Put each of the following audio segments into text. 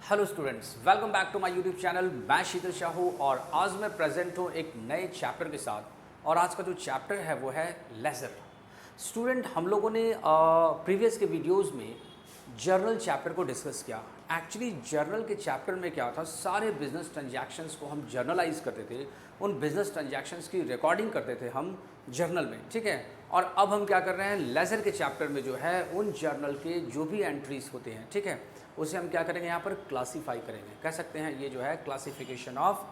Hello students, welcome back to my YouTube channel. मैं शीतल शाहू और आज मैं प्रेजेंट हूँ एक नए चैप्टर के साथ। और आज का जो चैप्टर है वो है लेज़र। स्टूडेंट, हम लोगों ने प्रीवियस के वीडियोस में जर्नल चैप्टर को डिस्कस किया। एक्चुअली जर्नल के चैप्टर में क्या था, सारे बिजनेस ट्रांजैक्शंस को हम जर्नलाइज करते थे, उन बिजनेस ट्रांजैक्शंस की रिकॉर्डिंग करते थे हम जर्नल में, ठीक है। और अब हम क्या कर रहे हैं, लेज़र के चैप्टर में जो है उन जर्नल के जो भी एंट्रीज होते हैं, ठीक है, उसे हम क्या करेंगे, यहाँ पर क्लासीफाई करेंगे। कह सकते हैं ये जो है क्लासिफिकेशन ऑफ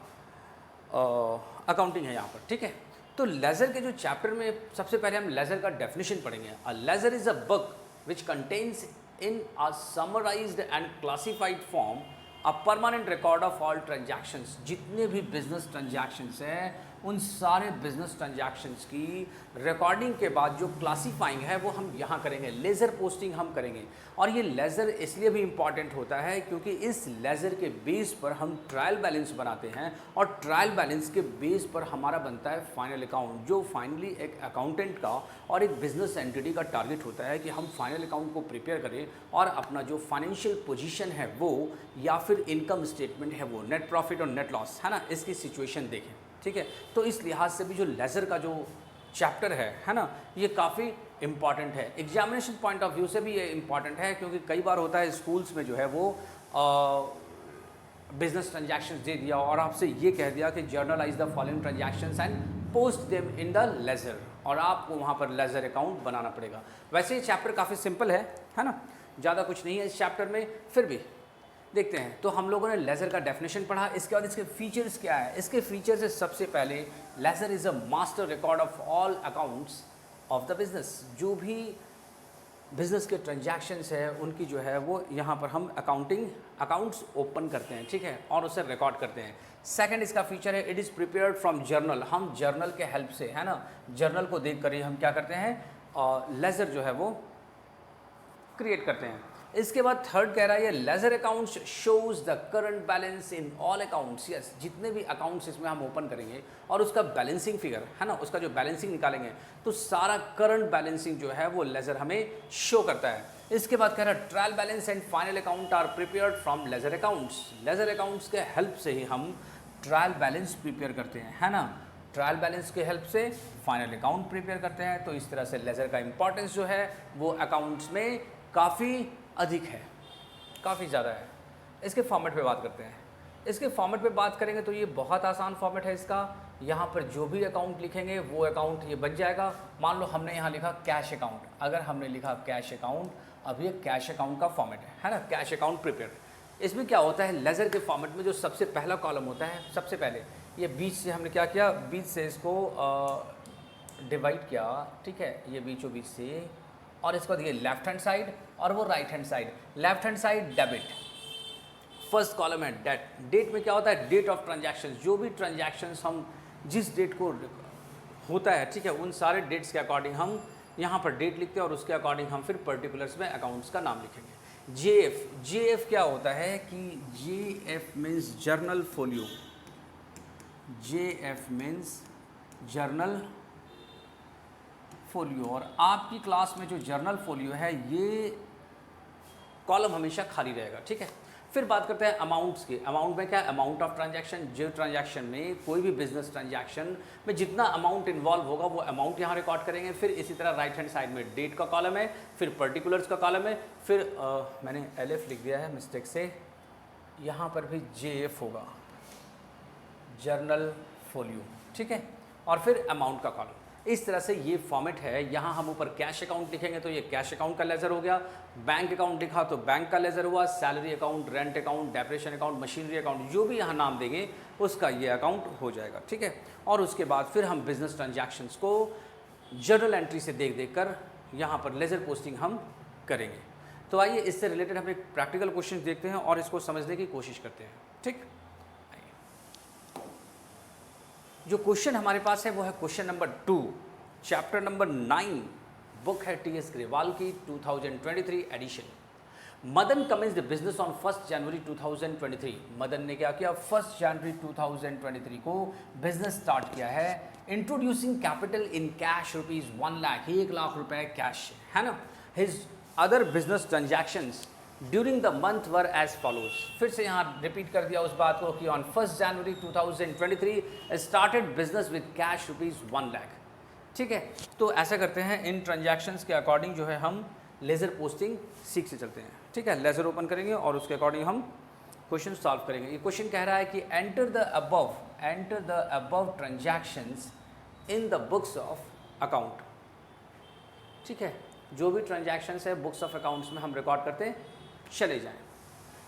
अकाउंटिंग है यहाँ पर, ठीक है। तो लेज़र के जो चैप्टर में सबसे पहले हम लेज़र का डेफिनेशन पढ़ेंगे। A ledger is a book which contains in a summarized and classified form a permanent record of all transactions। जितने भी बिजनेस ट्रांजैक्शंस हैं उन सारे बिजनेस ट्रांजैक्शंस की रिकॉर्डिंग के बाद जो क्लासीफाइंग है वो हम यहाँ करेंगे, लेज़र पोस्टिंग हम करेंगे। और ये लेज़र इसलिए भी इम्पॉर्टेंट होता है क्योंकि इस लेज़र के बेस पर हम ट्रायल बैलेंस बनाते हैं और ट्रायल बैलेंस के बेस पर हमारा बनता है फाइनल अकाउंट, जो फाइनली एक अकाउंटेंट का और एक बिजनेस एंटिटी का टारगेट होता है कि हम फाइनल अकाउंट को प्रिपेयर करें और अपना जो फाइनेंशियल पोजीशन है वो या फिर इनकम स्टेटमेंट है वो, नेट प्रॉफिट और नेट लॉस है ना, इसकी सिचुएशन देखें, ठीक है। तो इस लिहाज से भी जो लेज़र का जो चैप्टर है ना, ये काफ़ी इम्पॉर्टेंट है। एग्जामिनेशन पॉइंट ऑफ व्यू से भी ये इम्पॉर्टेंट है क्योंकि कई बार होता है स्कूल्स में जो है वो बिजनेस ट्रांजैक्शंस दे दिया और आपसे ये कह दिया कि journalise the following transactions and post them in the laser, और आपको वहाँ पर लेज़र अकाउंट बनाना पड़ेगा। वैसे ये चैप्टर काफ़ी सिंपल है ना, ज़्यादा कुछ नहीं है इस चैप्टर में, फिर भी देखते हैं। तो हम लोगों ने लेज़र का डेफिनेशन पढ़ा, इसके बाद इसके फीचर्स क्या है। इसके फीचर्स है सबसे पहले laser is a master record of all accounts of the business. जो भी बिजनेस के ट्रांजैक्शंस है उनकी जो है वो यहाँ पर हम अकाउंट्स ओपन करते हैं, ठीक है, और उसे रिकॉर्ड करते हैं। सेकंड इसका फीचर है it is prepared from journal. हम जर्नल के हेल्प से, है ना, जर्नल को देख कर ही हम क्या करते हैं, लेज़र जो है वो क्रिएट करते हैं। इसके बाद थर्ड कह रहा है ये laser accounts shows the current balance in all accounts. Yes, जितने भी अकाउंट्स इसमें हम ओपन करेंगे और उसका बैलेंसिंग फिगर है ना, उसका जो बैलेंसिंग निकालेंगे तो सारा करंट बैलेंसिंग जो है वो लेज़र हमें शो करता है। इसके बाद कह रहा है trial balance and final account are prepared from ledger accounts. Ledger accounts के हेल्प से ही हम ट्रायल बैलेंस प्रिपेयर करते हैं, है ना, ट्रायल बैलेंस के हेल्प से फाइनल अकाउंट प्रिपेयर करते हैं। तो इस तरह से लेज़र का इंपॉर्टेंस जो है वो अकाउंट्स में काफ़ी अधिक है, काफ़ी ज़्यादा है। इसके फॉर्मेट पे बात करते हैं। इसके फॉर्मेट पे बात करेंगे तो ये बहुत आसान फॉर्मेट है इसका। यहाँ पर जो भी अकाउंट लिखेंगे वो अकाउंट ये बन जाएगा। मान लो हमने यहाँ लिखा कैश अकाउंट, अगर हमने लिखा कैश अकाउंट, अब ये कैश अकाउंट का फॉर्मेट है ना, कैश अकाउंट प्रिपेयर। इसमें क्या होता है, लेज़र के फॉर्मेट में जो सबसे पहला कॉलम होता है, सबसे पहले ये बीच से हमने क्या किया, बीच से इसको डिवाइड किया, ठीक है, ये बीचों बीच से, और इसको दिए लेफ्ट हैंड साइड और वो right hand side. Left hand side debit, first column है डेट। डेट में क्या होता है, डेट ऑफ ट्रांजैक्शन, जो भी ट्रांजैक्शंस हम जिस डेट को होता है, ठीक है, उन सारे डेट्स के अकॉर्डिंग हम यहाँ पर डेट लिखते हैं और उसके अकॉर्डिंग हम फिर पर्टिकुलर्स में अकाउंट्स का नाम लिखेंगे। जे एफ क्या होता है कि जे एफ मीन्स जर्नल फोलियो, जे एफ मीन्स जर्नल फोलियो। और आपकी क्लास में जो जर्नल फोलियो है ये कॉलम हमेशा खाली रहेगा, ठीक है। फिर बात करते हैं अमाउंट्स की। अमाउंट में क्या है, अमाउंट ऑफ ट्रांजैक्शन, जो ट्रांजैक्शन में कोई भी बिजनेस ट्रांजैक्शन में जितना अमाउंट इन्वॉल्व होगा वो अमाउंट यहाँ रिकॉर्ड करेंगे। फिर इसी तरह राइट हैंड साइड में डेट का कॉलम है, फिर पर्टिकुलर्स का कॉलम है, फिर मैंने LF लिख दिया है मिस्टेक से, यहाँ पर भी JF होगा, जर्नल फोलियो, ठीक है, और फिर अमाउंट का कॉलम। इस तरह से ये फॉर्मेट है। यहाँ हम ऊपर कैश अकाउंट लिखेंगे तो ये कैश अकाउंट का लेज़र हो गया, बैंक अकाउंट लिखा तो बैंक का लेज़र हुआ, salary account, rent account, depreciation account, machinery account, जो भी यहाँ नाम देंगे उसका ये अकाउंट हो जाएगा, ठीक है। और उसके बाद फिर हम बिजनेस ट्रांजैक्शंस को जर्नल एंट्री से देख कर यहाँ पर लेज़र पोस्टिंग हम करेंगे। तो आइए इससे रिलेटेड हम एक प्रैक्टिकल क्वेश्चन देखते हैं और इसको समझने की कोशिश करते हैं, ठीक। जो क्वेश्चन हमारे पास है वो है question number 2, chapter number 9, book है TS ग्रेवाल की 2023 edition. Madan commences the business on 1 January 2023। Madan ने क्या किया, 1 जनवरी 2023 को बिजनेस स्टार्ट किया है। Introducing capital in cash rupees 1 lakh, 1 lakh रुपए कैश, है ना। His other business transactions during the month were as follows. फिर से यहाँ रिपीट कर दिया उस बात को कि on 1 January 2023 started business with cash ₹1 lakh. ठीक है, तो ऐसा करते हैं, इन ट्रांजैक्शंस के अकॉर्डिंग जो है हम लेज़र पोस्टिंग सीख से चलते हैं। ठीक है, लेज़र ओपन करेंगे और उसके अकॉर्डिंग हम क्वेश्चन सॉल्व करेंगे। ये क्वेश्चन कह रहा है कि enter the above transactions in the books of account. ठीक है, जो भी ट्रांजैक्शंस है बुक्स ऑफ अकाउंट्स में हम रिकॉर्ड करते चले जाएं।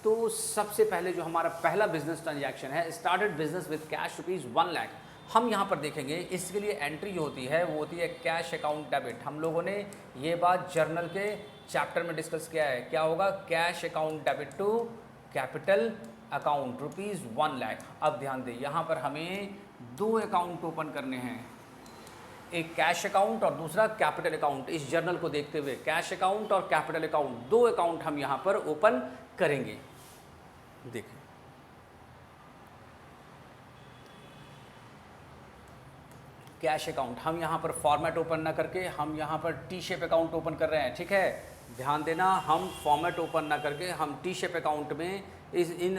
तो सबसे पहले जो हमारा पहला बिजनेस ट्रांजैक्शन है, started business with cash ₹1 lakh. हम यहाँ पर देखेंगे, इसके लिए एंट्री जो होती है वो होती है कैश अकाउंट डेबिट। हम लोगों ने ये बात जर्नल के चैप्टर में डिस्कस किया है। क्या होगा? Cash account debit to capital account ₹1 lakh. अब ध्यान दें, यहाँ पर हमें 2 अकाउंट ओपन करने हैं, एक कैश अकाउंट और दूसरा कैपिटल अकाउंट। इस जर्नल को देखते हुए कैश अकाउंट और कैपिटल अकाउंट 2 अकाउंट हम यहाँ पर ओपन करेंगे। देखें, कैश अकाउंट हम यहाँ पर फॉर्मेट ओपन ना करके हम यहाँ पर टी शेप अकाउंट ओपन कर रहे हैं। ठीक है, ध्यान देना, हम फॉर्मेट ओपन ना करके हम टी शेप अकाउंट में इन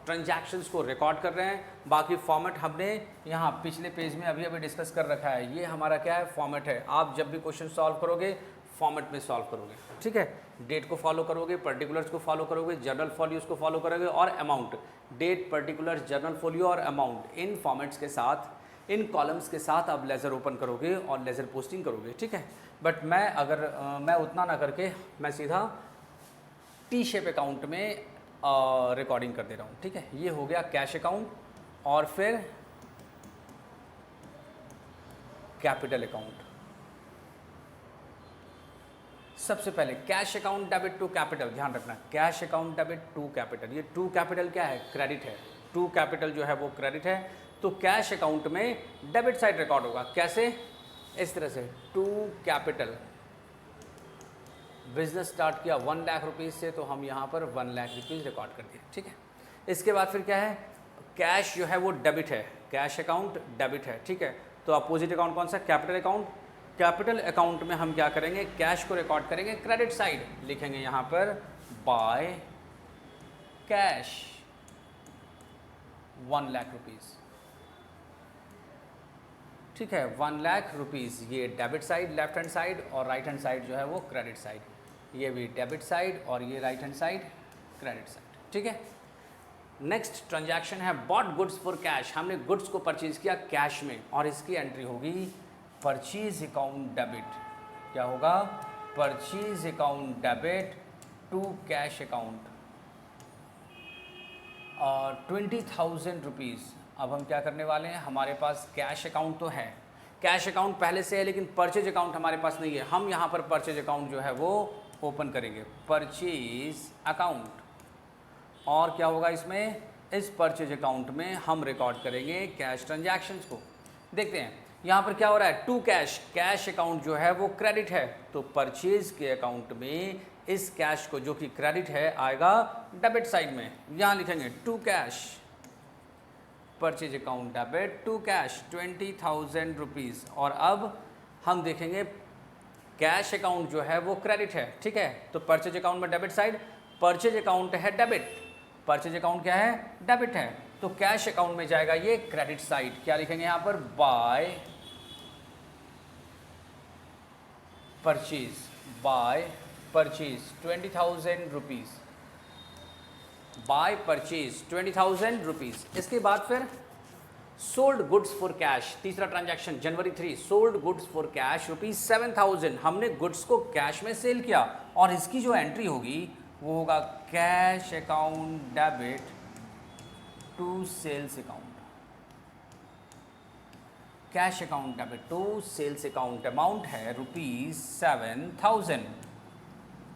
ट्रांजैक्शंस को रिकॉर्ड कर रहे हैं। बाकी फॉर्मेट हमने यहाँ पिछले पेज में अभी डिस्कस कर रखा है। ये हमारा क्या है? फॉर्मेट है। आप जब भी क्वेश्चन सॉल्व करोगे फॉर्मेट में सॉल्व करोगे। ठीक है, डेट को फॉलो करोगे, पर्टिकुलर्स को फॉलो करोगे, जर्नल फॉलियोज को फॉलो करोगे और amount, date, particulars, journal folio और अमाउंट, इन फॉर्मेट्स के साथ, इन कॉलम्स के साथ आप लेज़र ओपन करोगे और लेज़र पोस्टिंग करोगे। ठीक है, बट मैं उतना ना करके मैं सीधा टी शेप अकाउंट में रिकॉर्डिंग कर दे रहा हूँ। ठीक है, ये हो गया कैश अकाउंट और फिर कैपिटल अकाउंट। सबसे पहले cash account debit to capital, ध्यान रखना, cash account debit to capital. ये टू कैपिटल क्या है? क्रेडिट है। टू कैपिटल जो है वो क्रेडिट है, तो कैश अकाउंट में डेबिट साइड रिकॉर्ड होगा। कैसे? इस तरह से, टू कैपिटल, बिजनेस स्टार्ट किया 1 लाख रुपीज़ से, तो हम यहाँ पर 1 लाख रुपीज़ रिकॉर्ड कर दिए। ठीक है, इसके बाद फिर क्या है? कैश जो है वो डेबिट है, कैश अकाउंट डेबिट है। ठीक है, तो अपोजिट अकाउंट कौन सा? Capital account. कैपिटल अकाउंट में हम क्या करेंगे? कैश को रिकॉर्ड करेंगे क्रेडिट साइड, लिखेंगे यहाँ पर बाय कैश 1 लाख रुपीज़। ठीक है, 1 लाख रुपीज़, ये debit side left hand side और राइट हैंड साइड जो है वो क्रेडिट साइड। ये भी डेबिट साइड और ये right hand side credit side. ठीक है, नेक्स्ट ट्रांजैक्शन है बॉट गुड्स फॉर कैश। हमने गुड्स को परचेज किया कैश में और इसकी एंट्री होगी परचेज अकाउंट डेबिट। क्या होगा? Purchase account debit to cash account और 20,000 रुपीज़। अब हम क्या करने वाले हैं? हमारे पास कैश अकाउंट तो है, कैश अकाउंट पहले से है, लेकिन परचेज अकाउंट हमारे पास नहीं है। हम यहाँ पर परचेज अकाउंट जो है वो ओपन करेंगे, परचेज अकाउंट। और क्या होगा इसमें? इस परचेज अकाउंट में हम रिकॉर्ड करेंगे कैश ट्रांजैक्शंस को। देखते हैं यहाँ पर क्या हो रहा है। टू कैश, कैश अकाउंट जो है वो क्रेडिट है, तो परचेज के अकाउंट में इस कैश को जो कि क्रेडिट है आएगा डेबिट साइड में। यहाँ लिखेंगे to cash, purchase account debit to cash 20,000 rupees. और अब हम देखेंगे कैश अकाउंट जो है वो क्रेडिट है। ठीक है, तो परचेज अकाउंट में डेबिट साइड, परचेज अकाउंट है डेबिट, परचेज अकाउंट क्या है? डेबिट है, तो कैश अकाउंट में जाएगा ये क्रेडिट साइड। क्या लिखेंगे यहाँ पर? By purchase, by purchase 20,000 rupees, by purchase 20,000 rupees. इसके बाद फिर सोल्ड गुड्स फॉर कैश, तीसरा transaction January 3, sold goods for cash ₹7,000। हमने गुड्स को कैश में सेल किया और इसकी जो एंट्री होगी वो होगा cash account debit to sales account, cash account debit to sales account. Amount है ₹7,000।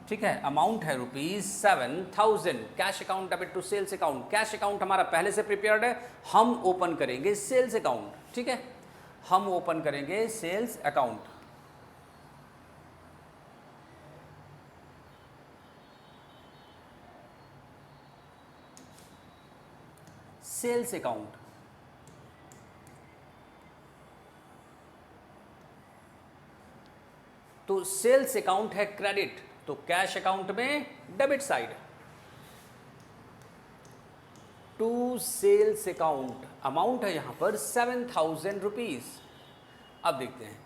ठीक है, अमाउंट है ₹7,000। Cash account debit to sales account. Cash account हमारा पहले से प्रिपेयर्ड है, हम ओपन करेंगे सेल्स अकाउंट। ठीक है, हम ओपन करेंगे सेल्स अकाउंट। सेल्स अकाउंट, तो सेल्स अकाउंट है क्रेडिट, तो कैश अकाउंट में debit side. To sales account, amount है यहां पर 7,000 रुपीज। अब देखते हैं,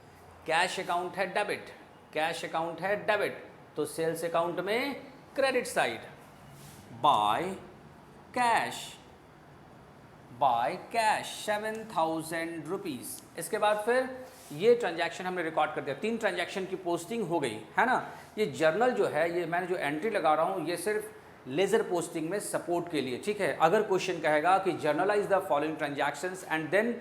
कैश अकाउंट है डेबिट, कैश अकाउंट है डेबिट, तो सेल्स अकाउंट में credit side by cash, by cash 7,000 rupees. इसके बाद फिर ये ट्रांजैक्शन हमने रिकॉर्ड कर दिया, 3 ट्रांजैक्शन की पोस्टिंग हो गई है ना। ये जर्नल जो है, ये मैंने जो एंट्री लगा रहा हूँ, ये सिर्फ लेजर पोस्टिंग में सपोर्ट के लिए, ठीक है। अगर क्वेश्चन कहेगा कि journalise the following transactions and then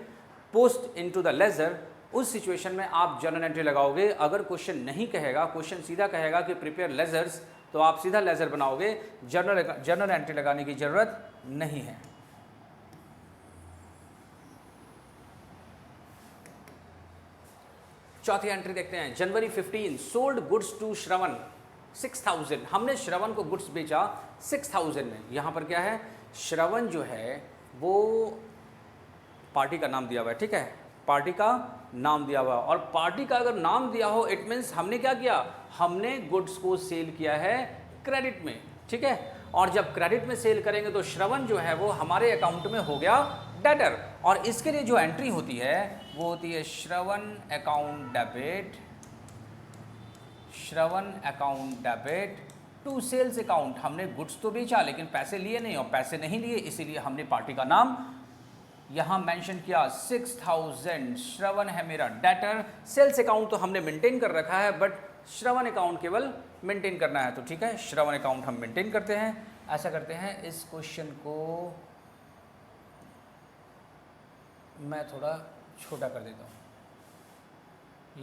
post into the ledger, उस सिचुएशन में आप जर्नल एंट्री लगाओगे। अगर क्वेश्चन नहीं कहेगा, क्वेश्चन सीधा कहेगा कि प्रिपेयर लेजर्स, तो आप सीधा लेजर बनाओगे, जर्नल एंट्री लगाने की जरूरत नहीं है। चौथी एंट्री देखते हैं, जनवरी 15 सोल्ड गुड्स टू श्रवण 6,000। हमने श्रवण को गुड्स बेचा 6,000 में। यहाँ पर क्या है, श्रवण जो है वो पार्टी का नाम दिया हुआ है, ठीक है, पार्टी का नाम दिया हुआ। और पार्टी का अगर नाम दिया हो, इट मीन्स हमने क्या किया, हमने गुड्स को सेल किया है क्रेडिट में, ठीक है। और जब क्रेडिट में सेल करेंगे तो श्रवण जो है वो हमारे अकाउंट में हो गया डेटर। और इसके लिए जो एंट्री होती है वो होती है Shravan account debit, Shravan account debit to sales account. हमने गुड्स तो बेचा लेकिन पैसे लिए नहीं, और पैसे नहीं लिए इसीलिए हमने पार्टी का नाम यहाँ मेंशन किया 6,000। श्रवण है मेरा डेटर, सेल्स अकाउंट तो हमने मेंटेन कर रखा है, बट श्रवण अकाउंट केवल मेंटेन करना है, तो ठीक है, श्रवण अकाउंट हम मेंटेन करते हैं। ऐसा करते हैं, इस क्वेश्चन को मैं थोड़ा छोटा कर देता हूँ।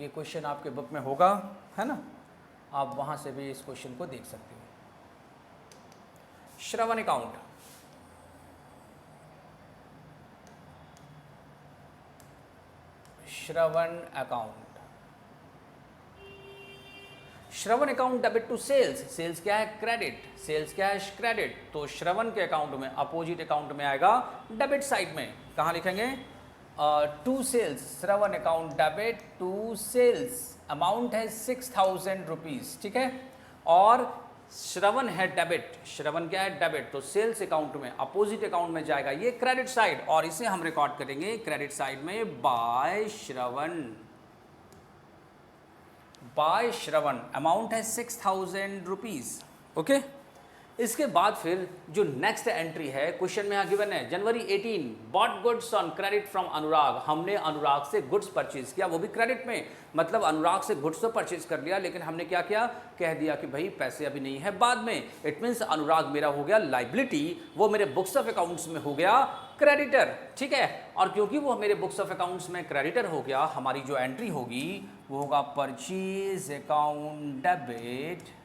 ये क्वेश्चन आपके बुक में होगा, है ना, आप वहाँ से भी इस क्वेश्चन को देख सकते हो। Shravan account, Shravan account, Shravan account debit to sales. Sales क्या है, क्रेडिट, सेल्स क्या है, क्रेडिट। तो श्रवण के अकाउंट में, अपोजिट अकाउंट में आएगा डेबिट साइड में। कहाँ लिखेंगे, to sales, Shravan account debit to sales, amount है 6,000 रुपीज, ठीक है। और श्रवण है डेबिट, श्रवण क्या है, डेबिट, तो सेल्स अकाउंट में, अपोजिट अकाउंट में जाएगा ये क्रेडिट साइड, और इसे हम रिकॉर्ड करेंगे क्रेडिट साइड में बाय श्रवण, बाय श्रवण, अमाउंट है 6,000 रुपीज, ओके। इसके बाद फिर जो नेक्स्ट एंट्री है, क्वेश्चन में यहाँ गिवन है, January 18 bought goods on credit from Anurag. हमने अनुराग से गुड्स परचेज किया, वो भी क्रेडिट में, मतलब अनुराग से गुड्स तो परचेज कर लिया, लेकिन हमने क्या किया, कह दिया कि भाई पैसे अभी नहीं है, बाद में। इट मीन्स अनुराग मेरा हो गया लाइबिलिटी, वो मेरे बुक्स ऑफ अकाउंट्स में हो गया क्रेडिटर, ठीक है। और क्योंकि वो मेरे बुक्स ऑफ अकाउंट्स में क्रेडिटर हो गया, हमारी जो एंट्री होगी वो होगा purchase account debit,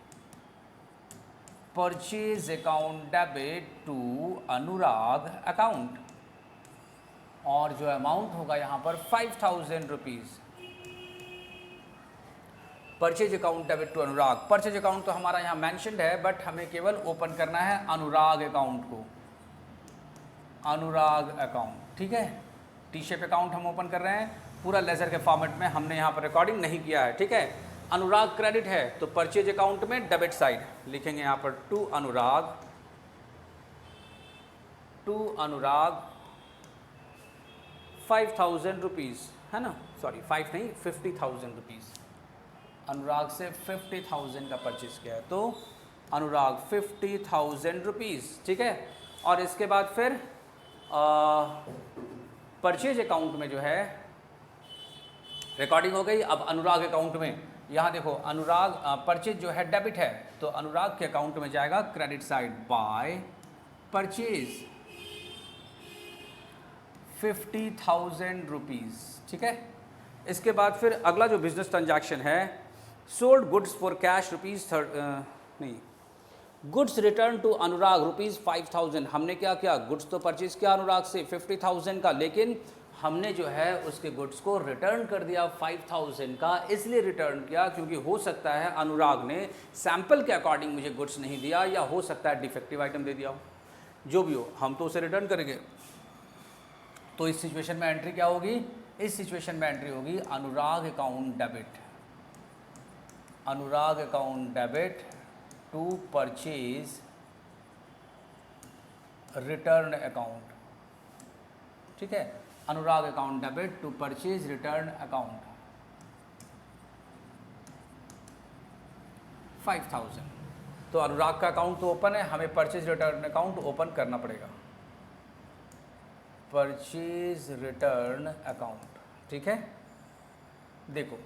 purchase account debit to Anurag account, और जो अमाउंट होगा यहाँ पर 5,000 rupees. Purchase account debit to Anurag, purchase account तो हमारा यहाँ मेंशन्ड है, बट हमें केवल ओपन करना है अनुराग अकाउंट को, अनुराग अकाउंट, ठीक है। टी शेप अकाउंट हम ओपन कर रहे हैं, पूरा लेजर के फॉर्मेट में, हमने यहाँ पर रिकॉर्डिंग नहीं किया है, ठीक है। अनुराग क्रेडिट है तो परचेज अकाउंट में डेबिट साइड लिखेंगे यहाँ पर to Anurag, to Anurag 5,000 rupees, है ना, सॉरी 5 नहीं 50,000 रुपीज़। अनुराग से 50,000 का परचेज किया है, तो अनुराग 50,000 रुपीज़, ठीक है। और इसके बाद फिर परचेज अकाउंट में जो है रिकॉर्डिंग हो गई। अब अनुराग अकाउंट में यहाँ देखो, अनुराग परचेज जो है डेबिट है, तो अनुराग के अकाउंट में जाएगा credit side by purchase 50,000 rupees, ठीक है। इसके बाद फिर अगला जो बिजनेस ट्रांजैक्शन है, sold goods for cash rupees नहीं, goods return to Anurag rupees 5,000। हमने क्या किया, गुड्स तो परचेज किया अनुराग से 50,000 का, लेकिन हमने जो है उसके गुड्स को रिटर्न कर दिया 5,000 का। इसलिए रिटर्न किया क्योंकि हो सकता है अनुराग ने सैंपल के अकॉर्डिंग मुझे गुड्स नहीं दिया, या हो सकता है डिफेक्टिव आइटम दे दिया हो, जो भी हो, हम तो उसे रिटर्न करेंगे। तो इस सिचुएशन में एंट्री क्या होगी, इस सिचुएशन में एंट्री होगी Anurag account debit, Anurag account debit to purchase return account, ठीक है। Anurag account debit to purchase return account 5000। तो अनुराग का अकाउंट तो ओपन है, हमें परचेज रिटर्न अकाउंट ओपन करना पड़ेगा, परचेज रिटर्न अकाउंट, ठीक है। देखो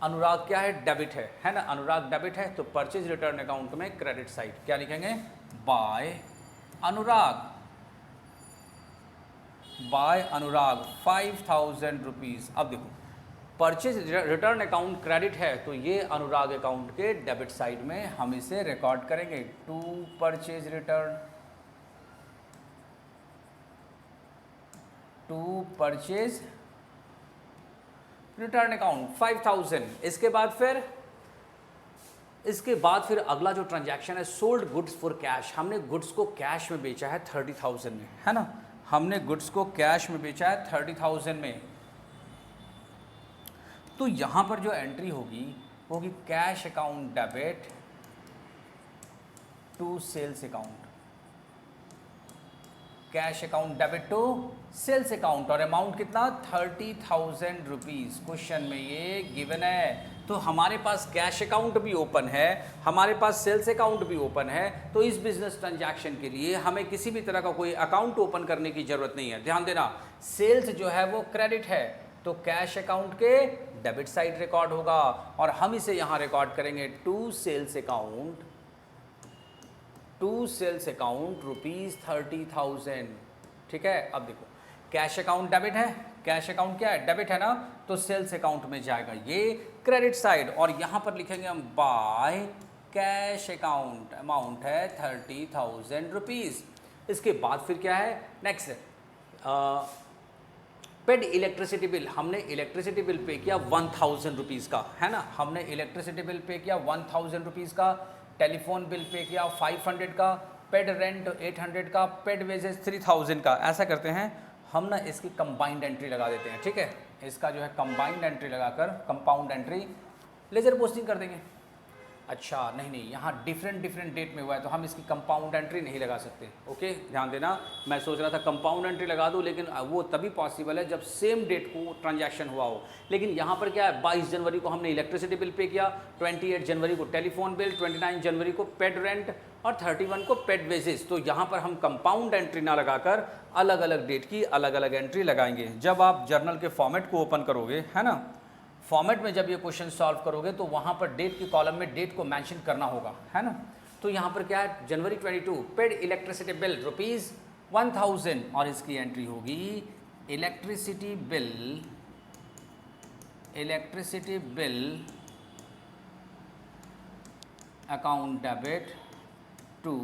अनुराग क्या है, डेबिट है ना, अनुराग डेबिट है, तो परचेज रिटर्न अकाउंट में क्रेडिट साइड क्या लिखेंगे, by Anurag, by Anurag 5000 rupees. अब देखो परचेज रिटर्न अकाउंट क्रेडिट है, तो ये अनुराग अकाउंट के डेबिट साइड में हम इसे रिकॉर्ड करेंगे, to purchase return, to purchase return account 5000। इसके बाद फिर अगला जो ट्रांजैक्शन है, सोल्ड गुड्स फॉर कैश, हमने गुड्स को कैश में बेचा है 30,000 में, है ना, हमने गुड्स को कैश में बेचा है 30,000 में। तो यहां पर जो एंट्री होगी वो होगी cash account debit to sales account, cash account debit to sales account, और अमाउंट कितना 30,000 रुपीज़, क्वेश्चन में ये गिवन है। तो हमारे पास कैश अकाउंट भी ओपन है, हमारे पास सेल्स अकाउंट भी ओपन है, तो इस बिजनेस ट्रांजैक्शन के लिए हमें किसी भी तरह का कोई अकाउंट ओपन करने की जरूरत नहीं है। ध्यान देना, सेल्स जो है वो क्रेडिट है, तो कैश अकाउंट के डेबिट साइड रिकॉर्ड होगा, और हम इसे यहाँ रिकॉर्ड करेंगे to sales account, to sales account rupees 30,000, ठीक है। अब देखो कैश अकाउंट डेबिट है, कैश अकाउंट क्या है, डेबिट है ना, तो सेल्स अकाउंट में जाएगा ये क्रेडिट साइड, और यहाँ पर लिखेंगे हम बाय कैश अकाउंट, अमाउंट है 30,000 रुपीज़। इसके बाद फिर क्या है नेक्स्ट, पेड इलेक्ट्रिसिटी बिल, हमने इलेक्ट्रिसिटी बिल पे किया 1000 रुपीज़ का, है ना, हमने इलेक्ट्रिसिटी बिल पे किया 1000 रुपीज़ का, टेलीफोन बिल पे किया 500 का, पेड रेंट 800 का, पेड वेजेस 3000 का। ऐसा करते हैं हम ना, इसकी कंबाइंड एंट्री लगा देते हैं, ठीक है, इसका जो है कंबाइंड एंट्री लगाकर कंपाउंड एंट्री लेजर पोस्टिंग कर देंगे। अच्छा नहीं, यहाँ डिफरेंट डेट में हुआ है, तो हम इसकी कंपाउंड एंट्री नहीं लगा सकते, ओके, ध्यान देना। मैं सोच रहा था कंपाउंड एंट्री लगा दूँ, लेकिन वो तभी पॉसिबल है जब सेम डेट को ट्रांजैक्शन हुआ हो, लेकिन यहाँ पर क्या है, 22 जनवरी को हमने इलेक्ट्रिसिटी बिल पे किया, 28 जनवरी को टेलीफोन बिल, 29 जनवरी को पेड रेंट, और 31 को पेड वेजेस। तो यहाँ पर हम कंपाउंड एंट्री ना लगाकर अलग अलग डेट की अलग अलग एंट्री लगाएंगे। जब आप जर्नल के फॉर्मेट को ओपन करोगे, है ना, फॉर्मेट में जब ये क्वेश्चन सॉल्व करोगे तो वहाँ पर डेट की कॉलम में डेट को मेंशन करना होगा, है ना। तो यहाँ पर क्या है, January 22 paid electricity bill rupees 1000, और इसकी एंट्री होगी electricity bill account debit to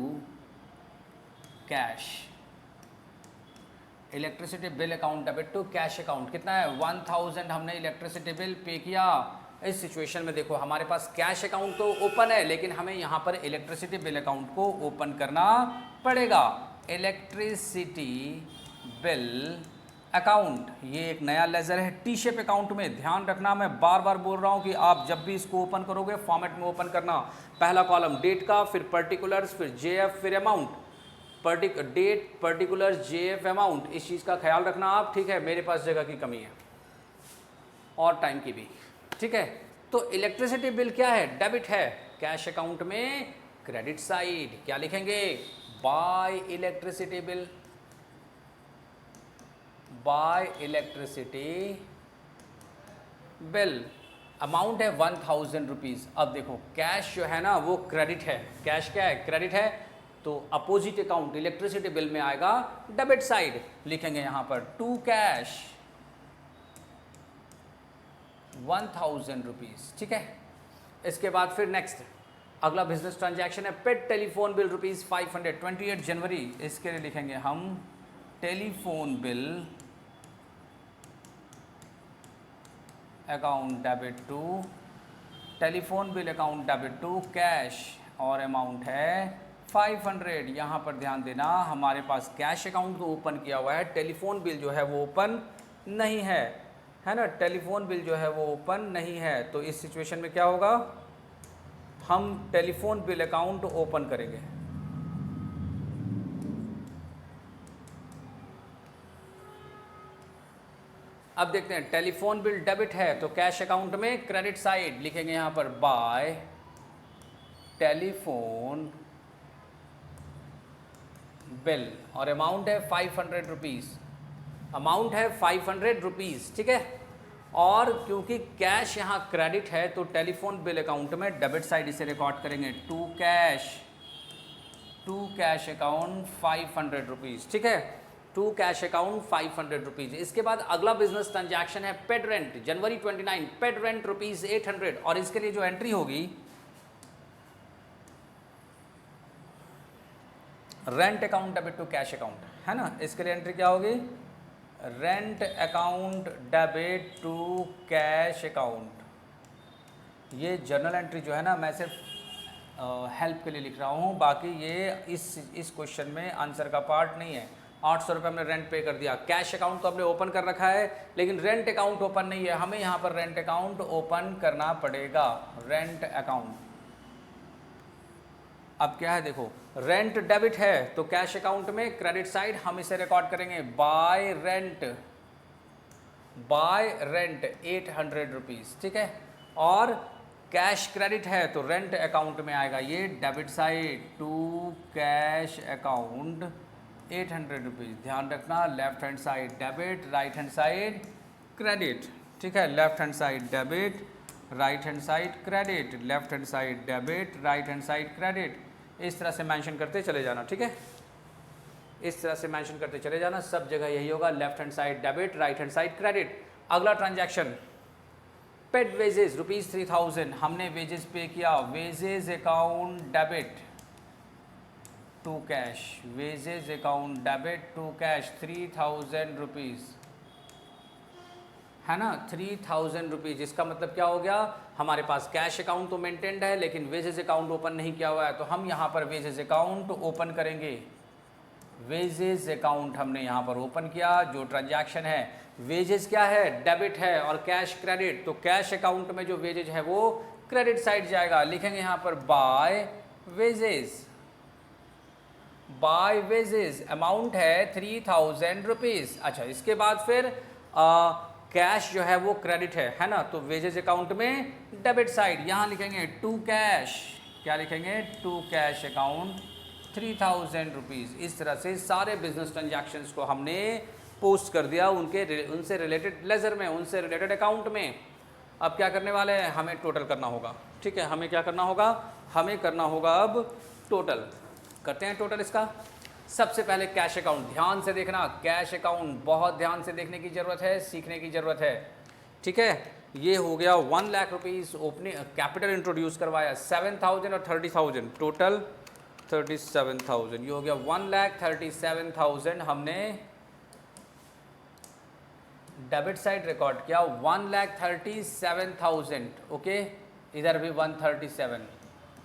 cash, electricity bill account debit to cash account, कितना है 1000 हमने इलेक्ट्रिसिटी बिल पे किया। इस सिचुएशन में देखो हमारे पास कैश अकाउंट तो ओपन है, लेकिन हमें यहाँ पर इलेक्ट्रिसिटी बिल अकाउंट को ओपन करना पड़ेगा। इलेक्ट्रिसिटी बिल अकाउंट, ये एक नया लेजर है टी शेप अकाउंट में। ध्यान रखना, मैं बार बार बोल रहा हूँ कि आप जब भी इसको ओपन करोगे फॉर्मेट में ओपन करना, पहला कॉलम डेट का, फिर पर्टिकुलर्स, फिर जेएफ, फिर amount, date, particular, JF, amount, इस चीज़ का ख्याल रखना आप, ठीक है। मेरे पास जगह की कमी है और टाइम की भी, ठीक है। तो इलेक्ट्रिसिटी बिल क्या है, डेबिट है, कैश अकाउंट में क्रेडिट साइड क्या लिखेंगे, bye electricity bill, bye electricity bill, amount है 1000 रुपीज़। अब देखो कैश जो है ना वो क्रेडिट है, कैश क्या है, क्रेडिट है, तो अपोजिट अकाउंट इलेक्ट्रिसिटी बिल में आएगा डेबिट साइड, लिखेंगे यहाँ पर टू कैश 1000 रुपीज़, ठीक है। इसके बाद फिर नेक्स्ट अगला बिजनेस ट्रांजैक्शन है paid telephone bill rupees 500, 28 January, इसके लिए लिखेंगे हम telephone bill account debit to, telephone bill account debit to cash, और अमाउंट है 500। यहाँ पर ध्यान देना, हमारे पास कैश अकाउंट तो ओपन किया हुआ है, टेलीफोन बिल जो है वो ओपन नहीं है, है ना, टेलीफोन बिल जो है वो ओपन नहीं है। तो इस सिचुएशन में क्या होगा, हम टेलीफोन बिल अकाउंट ओपन करेंगे। अब देखते हैं, टेलीफोन बिल डेबिट है तो कैश अकाउंट में क्रेडिट साइड लिखेंगे यहाँ पर बाय टेलीफोन बिल, और अमाउंट है 500 रुपीज़, अमाउंट है 500 रुपीज़, ठीक है। और क्योंकि कैश यहाँ क्रेडिट है तो टेलीफोन बिल अकाउंट में डेबिट साइड इसे रिकॉर्ड करेंगे टू कैश अकाउंट 500 रुपीज़, ठीक है, टू कैश अकाउंट 500 रुपीज़। इसके बाद अगला बिजनेस ट्रांजैक्शन है paid rent, January 29 paid rent rupees 800, और इसके लिए जो एंट्री होगी rent account debit to cash account, है ना। इसके लिए एंट्री क्या होगी, rent account debit to cash account. ये जर्नल एंट्री जो है ना, मैं सिर्फ हेल्प के लिए लिख रहा हूँ, बाकी ये इस क्वेश्चन में आंसर का पार्ट नहीं है। 800 रुपये हमने रेंट पे कर दिया, कैश अकाउंट तो हमने ओपन कर रखा है लेकिन रेंट अकाउंट ओपन नहीं है, हमें यहाँ पर रेंट अकाउंट ओपन करना पड़ेगा, रेंट अकाउंट। अब क्या है देखो, रेंट डेबिट है तो कैश अकाउंट में क्रेडिट साइड हम इसे रिकॉर्ड करेंगे बाय रेंट 800 रुपीज़, ठीक है। और कैश क्रेडिट है तो रेंट अकाउंट में आएगा ये debit side to cash account 800 rupees. ध्यान रखना, left hand side debit, right hand side credit, ठीक है, left hand side debit, right hand side credit, left hand side debit, right hand side credit. इस तरह से मेंशन करते चले जाना, ठीक है, इस तरह से मेंशन करते चले जाना, सब जगह यही होगा, left hand side debit, right hand side credit. अगला ट्रांजैक्शन पेड वेजेस रुपीज़ 3000, हमने वेजेस पे किया, wages account debit to cash, wages account debit to cash 3000 rupees, है ना, 3000 रुपीज़। इसका मतलब क्या हो गया, हमारे पास कैश अकाउंट तो मेंटेन्ड है लेकिन वेजेस अकाउंट ओपन नहीं किया हुआ है, तो हम यहाँ पर वेजेस अकाउंट ओपन करेंगे। वेजेस अकाउंट हमने यहाँ पर ओपन किया, जो ट्रांजैक्शन है वेजेस क्या है, डेबिट है, और कैश क्रेडिट, तो कैश अकाउंट में जो वेजेज है वो क्रेडिट साइड जाएगा, लिखेंगे यहाँ पर बाय वेजेस, अमाउंट है 3000 रुपीज़। अच्छा, इसके बाद फिर कैश जो है वो क्रेडिट है ना, तो वेजेस अकाउंट में डेबिट साइड यहाँ लिखेंगे टू कैश, क्या लिखेंगे, टू कैश अकाउंट 3000 रुपीज़। इस तरह से सारे बिजनेस ट्रांजैक्शंस को हमने पोस्ट कर दिया उनसे रिलेटेड लेजर में, उनसे रिलेटेड अकाउंट में। अब क्या करने वाले हैं, हमें टोटल करना होगा, ठीक है, हमें क्या करना होगा, हमें करना होगा अब टोटल। करते हैं टोटल इसका। सबसे पहले कैश अकाउंट, ध्यान से देखना, कैश अकाउंट बहुत ध्यान से देखने की ज़रूरत है, सीखने की ज़रूरत है, ठीक है। ये हो गया 1 lakh rupees opening capital introduce करवाया, 7000 और 30,000 टोटल 37,000, ये हो गया 1,37,000 हमने डेबिट साइड रिकॉर्ड किया, 1,37,000, ओके, इधर भी 137,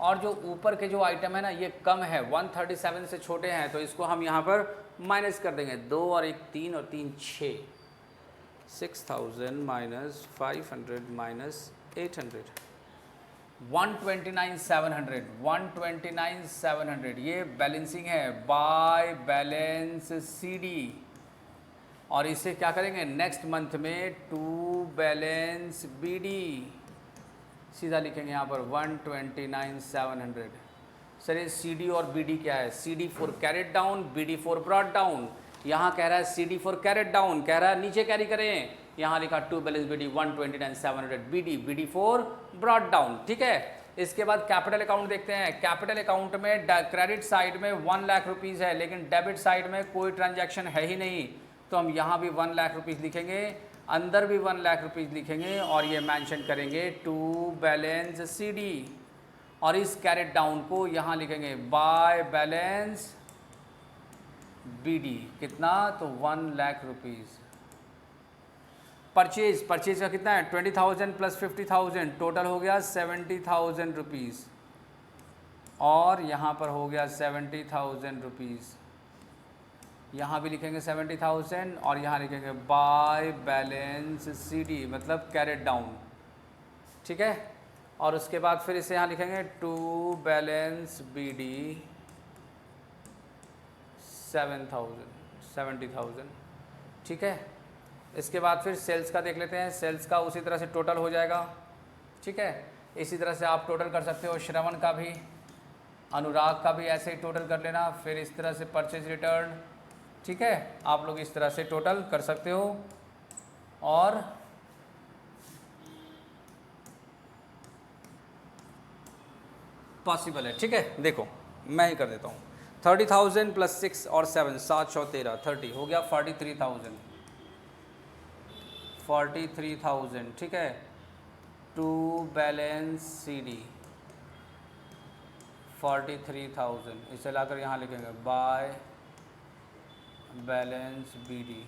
और जो ऊपर के जो आइटम है ना ये कम है, 137 से छोटे हैं, तो इसको हम यहाँ पर माइनस कर देंगे, 2 और 1 3 और 3 6, 6,000 माइनस 500 माइनस 800, 129,700, ये बैलेंसिंग है बाय बैलेंस CD, और इसे क्या करेंगे नेक्स्ट मंथ में टू बैलेंस BD, सीधा लिखेंगे यहाँ पर 129,700। सर ये CD और BD क्या है, CD for carried down, BD for brought down. यहाँ कह रहा है CD फॉर कैरेट डाउन, कह रहा है नीचे कैरी करें, यहाँ लिखा to balance BD 129,700 BD for brought down, ठीक है। इसके बाद कैपिटल अकाउंट देखते हैं। कैपिटल अकाउंट में क्रेडिट साइड में 1 लाख रुपीज़ है लेकिन डेबिट साइड में कोई ट्रांजैक्शन है ही नहीं, तो हम यहाँ भी 1 लाख रुपीज़ लिखेंगे, अंदर भी 1 लाख रुपीज़ लिखेंगे, और ये मेंशन करेंगे टू बैलेंस CD, और इस कैरेट डाउन को यहाँ लिखेंगे बाय बैलेंस BD, कितना, तो 1 लाख रुपीज़। परचेज का कितना है, 20,000 प्लस 50,000, टोटल हो गया 70,000 रुपीज़, और यहाँ पर हो गया 70,000 रुपीज़, यहाँ भी लिखेंगे 70,000, और यहाँ लिखेंगे बाय बैलेंस CD, मतलब कैरेट डाउन, ठीक है। और उसके बाद फिर इसे यहाँ लिखेंगे टू बैलेंस बी डी 70,000, ठीक है। इसके बाद फिर सेल्स का देख लेते हैं, सेल्स का उसी तरह से टोटल हो जाएगा, ठीक है। इसी तरह से आप टोटल कर सकते हो, श्रवण का भी, अनुराग का भी ऐसे ही टोटल कर लेना। फिर इस तरह से परचेज रिटर्न, ठीक है, आप लोग इस तरह से टोटल कर सकते हो। और पॉसिबल है, ठीक है। देखो मैं ही कर देता हूँ, 30,000 प्लस 6 और 7, 7 6 13, 30 हो गया 43,000, 43,000, ठीक है। टू बैलेंस सी डी 43,000, इसे लाकर यहाँ लिखेंगे बाय बैलेंस बी डी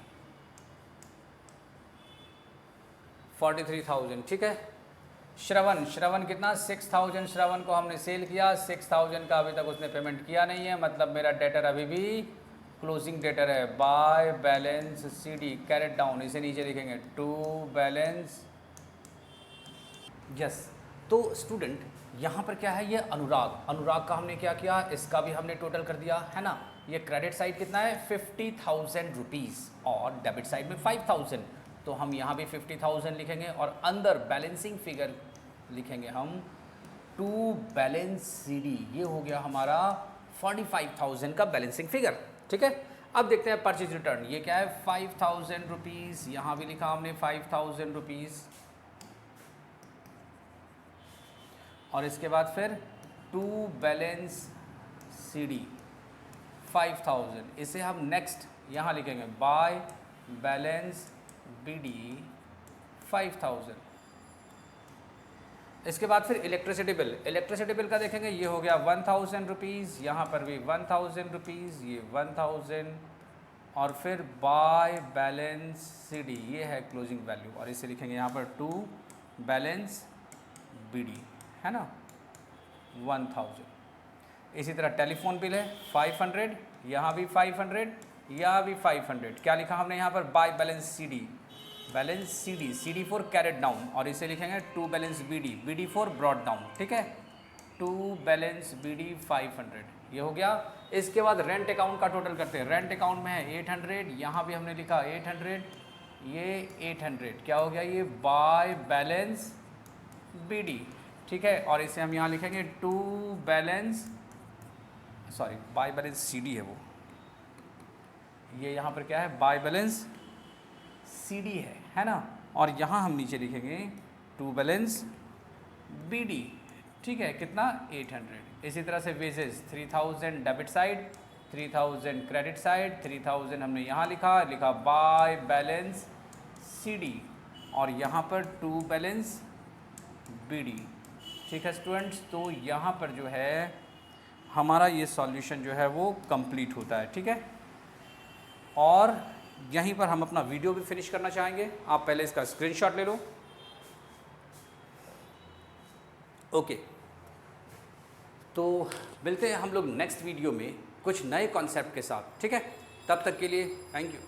43,000, ठीक है। श्रवण, श्रवण कितना 6,000, श्रवण को हमने सेल किया, 6,000 का अभी तक उसने पेमेंट किया नहीं है, मतलब मेरा डेटर अभी भी क्लोजिंग डेटर है। By balance c d carried down, इसे नीचे लिखेंगे टू बैलेंस, यस। तो स्टूडेंट यहाँ पर क्या है, ये अनुराग, अनुराग का हमने क्या किया, इसका भी हमने टोटल कर दिया है ना। ये क्रेडिट साइड कितना है 50,000 रुपीज़ और डेबिट साइड में 5,000, तो हम यहाँ भी 50,000 लिखेंगे और अंदर बैलेंसिंग फिगर लिखेंगे हम टू बैलेंस सी डी, ये हो गया हमारा 45,000 का बैलेंसिंग फिगर, ठीक है। अब देखते हैं परचेज रिटर्न, ये क्या है 5,000 रुपीज़, यहाँ भी लिखा हमने 5,000 रुपीज़। और इसके बाद फिर टू बैलेंस सी डी 5,000, इसे हम नेक्स्ट यहाँ लिखेंगे बाय बैलेंस बी डी 5,000। इसके बाद फिर इलेक्ट्रिसिटी बिल, इलेक्ट्रिसिटी बिल का देखेंगे, ये हो गया 1,000 रुपीज़, यहाँ पर भी 1,000 रुपीज़, ये 1,000 और फिर बाय बैलेंस सी डी, ये है क्लोजिंग वैल्यू और इसे लिखेंगे यहाँ पर टू बैलेंस बी डी, है ना 1,000। इसी तरह टेलीफोन बिल है 500, यहाँ भी 500, यहाँ भी 500, क्या लिखा हमने यहाँ पर by balance c d, balance c d, c d for carried down और इसे लिखेंगे to balance b d, b d for brought down, ठीक है। टू बैलेंस बी डी 500, ये हो गया। इसके बाद रेंट अकाउंट का टोटल करते हैं, रेंट अकाउंट में है 800, यहाँ भी हमने लिखा 800, ये 800, क्या हो गया ये बाय बैलेंस बी डी, ठीक है। और इसे हम यहाँ लिखेंगे to balance, sorry by balance c d है वो, ये यहाँ पर क्या है बाय बैलेंस सी डी है ना। और यहाँ हम नीचे लिखेंगे टू बैलेंस बी डी, ठीक है, कितना 800। इसी तरह से wages 3,000 debit side, 3,000 credit side, 3,000 हमने यहाँ लिखा बाय बैलेंस सी डी और यहाँ पर टू बैलेंस बी डी, ठीक है स्टूडेंट्स। तो यहाँ पर जो है हमारा ये सॉल्यूशन जो है वो कंप्लीट होता है, ठीक है। और यहीं पर हम अपना वीडियो भी फिनिश करना चाहेंगे, आप पहले इसका स्क्रीनशॉट ले लो, ओके। तो मिलते हैं हम लोग नेक्स्ट वीडियो में कुछ नए कॉन्सेप्ट के साथ, ठीक है। तब तक के लिए थैंक यू।